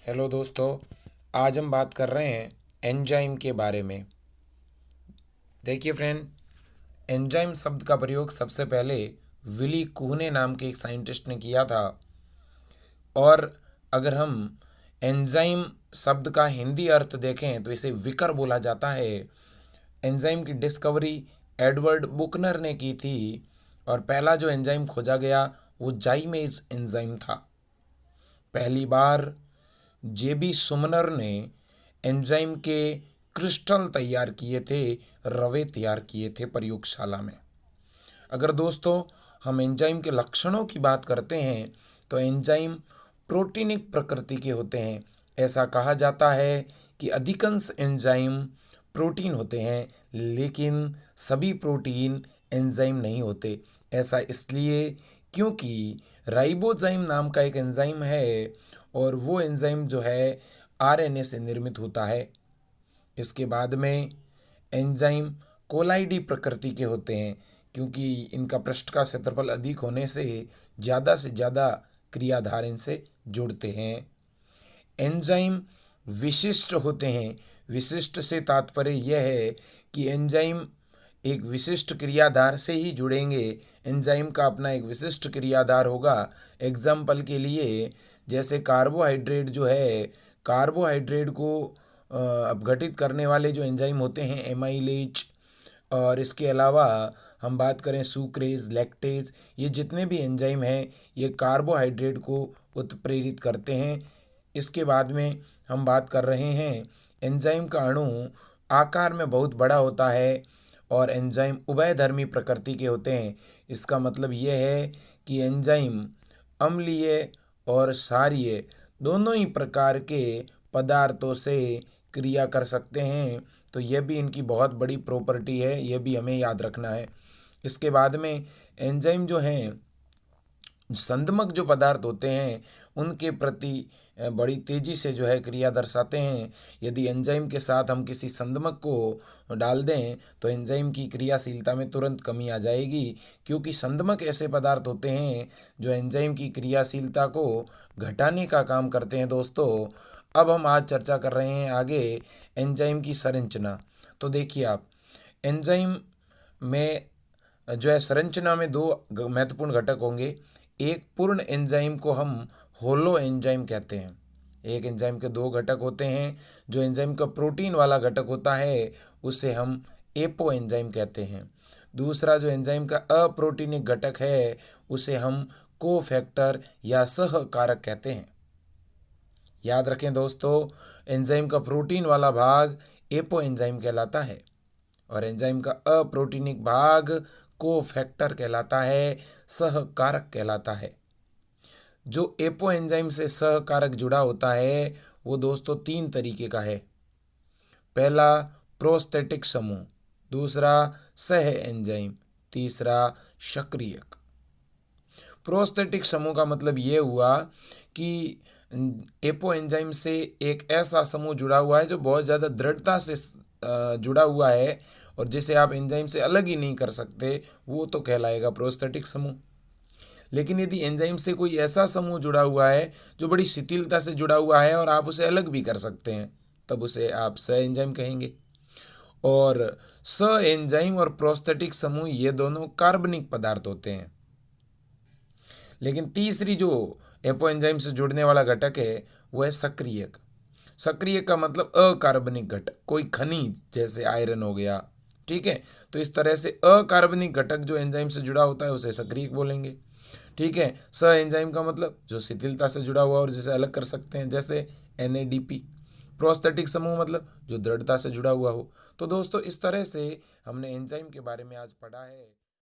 Hello दोस्तों। आज हम बात कर रहे हैं एंजाइम के बारे में। देखिए फ्रेंड, एंजाइम शब्द का प्रयोग सबसे पहले विली कुहने नाम के एक साइंटिस्ट ने किया था। और अगर हम एंजाइम शब्द का हिंदी अर्थ देखें तो इसे विकर बोला जाता है। एंजाइम की डिस्कवरी एडवर्ड बुकनर ने की थी और पहला जो एंजाइम खोजा गया वो जाइमेज एंजाइम था। पहली बार जेबी सुमनर ने एंजाइम के क्रिस्टल तैयार किए थे, रवे तैयार किए थे प्रयोगशाला में। अगर दोस्तों हम एंजाइम के लक्षणों की बात करते हैं तो एंजाइम प्रोटीनिक प्रकृति के होते हैं। ऐसा कहा जाता है कि अधिकांश एंजाइम प्रोटीन होते हैं, लेकिन सभी प्रोटीन एंजाइम नहीं होते। ऐसा इसलिए क्योंकि राइबोजाइम नाम का एक एंजाइम है और वो एंजाइम जो है आरएनए से निर्मित होता है। इसके बाद में एंजाइम कोलाइडी प्रकृति के होते हैं, क्योंकि इनका पृष्ठ का क्षेत्रफल अधिक होने से ज़्यादा क्रियाधार इनसे जुड़ते हैं। एंजाइम विशिष्ट होते हैं। विशिष्ट से तात्पर्य यह है कि एंजाइम एक विशिष्ट क्रियाधार से ही जुड़ेंगे। एंजाइम का अपना एक विशिष्ट क्रियाधार होगा। एग्जाम्पल के लिए जैसे कार्बोहाइड्रेट जो है, कार्बोहाइड्रेट को अपघटित करने वाले जो एंजाइम होते हैं एमाइलेज, और इसके अलावा हम बात करें सुक्रेज, लैक्टेज, ये जितने भी एंजाइम हैं ये कार्बोहाइड्रेट को उत्प्रेरित करते हैं। इसके बाद में हम बात कर रहे हैं एंजाइम का अणु आकार में बहुत बड़ा होता है और एंजाइम उभयधर्मी प्रकृति के होते हैं। इसका मतलब यह है कि एंजाइम अम्लीय और क्षारीय दोनों ही प्रकार के पदार्थों से क्रिया कर सकते हैं। तो यह भी इनकी बहुत बड़ी प्रॉपर्टी है, यह भी हमें याद रखना है। इसके बाद में एंजाइम जो हैं, संदमक जो पदार्थ होते हैं उनके प्रति बड़ी तेज़ी से जो है क्रिया दर्शाते हैं। यदि एंजाइम के साथ हम किसी संदमक को डाल दें तो एंजाइम की क्रियाशीलता में तुरंत कमी आ जाएगी, क्योंकि संदमक ऐसे पदार्थ होते हैं जो एंजाइम की क्रियाशीलता को घटाने का काम करते हैं। दोस्तों, अब हम आज चर्चा कर रहे हैं आगे एंजाइम की संरचना। तो देखिए आप, एंजाइम में जो है संरचना में दो महत्वपूर्ण घटक होंगे। एक पूर्ण एंजाइम को हम होलो एंजाइम कहते हैं। एक एंजाइम के दो घटक होते हैं। जो एंजाइम का प्रोटीन वाला घटक होता है उसे हम एपो एंजाइम कहते हैं। दूसरा जो एंजाइम का अप्रोटीनिक घटक है उसे हम कोफैक्टर या सहकारक कहते हैं। याद रखें दोस्तों, एंजाइम का प्रोटीन वाला भाग एपो एंजाइम कहलाता है और एंजाइम का अप्रोटीनिक भाग कोफैक्टर कहलाता है, सहकारक कहलाता है। जो एपो एंजाइम से सहकारक जुड़ा होता है वो दोस्तों तीन तरीके का है। पहला प्रोस्थेटिक समूह, दूसरा सह एंजाइम, तीसरा सक्रियक। प्रोस्थेटिक समूह का मतलब ये हुआ कि एपो एंजाइम से एक ऐसा समूह जुड़ा हुआ है जो बहुत ज़्यादा दृढ़ता से जुड़ा हुआ है और जिसे आप एंजाइम से अलग ही नहीं कर सकते, वो तो कहलाएगा प्रोस्थेटिक समूह। लेकिन यदि एंजाइम से कोई ऐसा समूह जुड़ा हुआ है जो बड़ी शिथिलता से जुड़ा हुआ है और आप उसे अलग भी कर सकते हैं, तब उसे आप स एंजाइम कहेंगे। और स एंजाइम और प्रोस्थेटिक समूह ये दोनों कार्बनिक पदार्थ होते हैं। लेकिन तीसरी जो एपो एंजाइम से जुड़ने वाला घटक है वो है सक्रियक। सक्रियक का मतलब अकार्बनिक घटक, कोई खनिज जैसे आयरन हो गया, ठीक है। तो इस तरह से अकार्बनिक घटक जो एंजाइम से जुड़ा होता है उसे सक्रियक बोलेंगे, ठीक है। स एंजाइम का मतलब जो शिथिलता से जुड़ा हुआ और जिसे अलग कर सकते हैं, जैसे NADP। प्रोस्थेटिक समूह मतलब जो दृढ़ता से जुड़ा हुआ हो। तो दोस्तों, इस तरह से हमने एंजाइम के बारे में आज पढ़ा है।